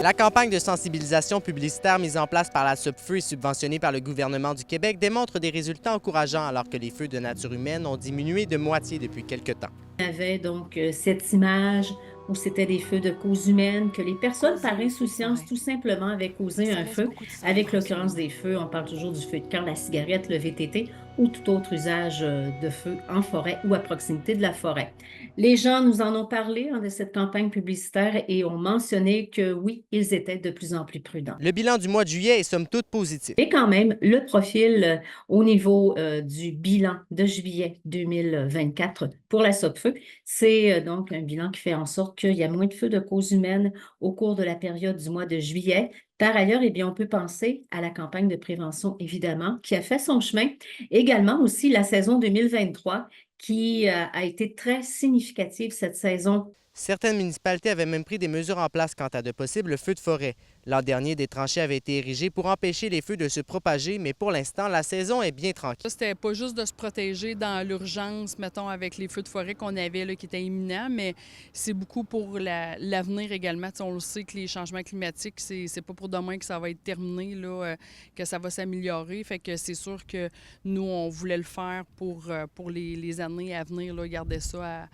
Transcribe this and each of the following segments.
La campagne de sensibilisation publicitaire mise en place par la SOPFEU et subventionnée par le gouvernement du Québec démontre des résultats encourageants alors que les feux de nature humaine ont diminué de moitié depuis quelque temps. On avait donc cette image où c'était des feux de cause humaine, que les personnes par insouciance tout simplement avaient causé un feu. Avec l'occurrence des feux, on parle toujours du feu de camp, la cigarette, le VTT ou tout autre usage de feu en forêt ou à proximité de la forêt. Les gens nous en ont parlé de cette campagne publicitaire et ont mentionné que oui, ils étaient de plus en plus prudents. Le bilan du mois de juillet est somme toute positif. Mais quand même, le profil au niveau du bilan de juillet 2024 pour la SOPFEU, c'est donc un bilan qui fait en sorte qu'il y a moins de feux de cause humaine au cours de la période du mois de juillet. Par ailleurs, eh bien, on peut penser à la campagne de prévention, évidemment, qui a fait son chemin. Également aussi la saison 2023 qui a été très significative cette saison. Certaines municipalités avaient même pris des mesures en place quant à de possibles feux de forêt. L'an dernier, des tranchées avaient été érigées pour empêcher les feux de se propager, mais pour l'instant, la saison est bien tranquille. C'était pas juste de se protéger dans l'urgence, mettons, avec les feux de forêt qu'on avait là, qui étaient imminents, mais c'est beaucoup pour l'avenir également. T'sais, on le sait que les changements climatiques, c'est pas pour demain que ça va être terminé, là, que ça va s'améliorer. Fait que c'est sûr que nous, on voulait le faire pour les années à venir, là, garder ça à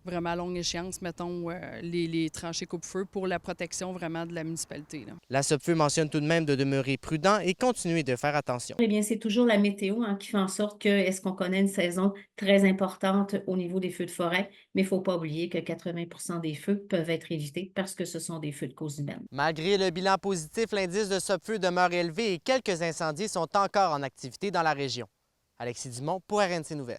vraiment longue échéance, mettons, les tranchées coupe-feu pour la protection vraiment de la municipalité, là. La SOPFEU mentionne tout de même de demeurer prudent et continuer de faire attention. Eh bien, c'est toujours la météo qui fait en sorte que est-ce qu'on connaît une saison très importante au niveau des feux de forêt, mais il ne faut pas oublier que 80 des feux peuvent être évités parce que ce sont des feux de cause humaine. Malgré le bilan positif, l'indice de SOPFEU demeure élevé et quelques incendies sont encore en activité dans la région. Alexis Dumont pour RNC Nouvelles.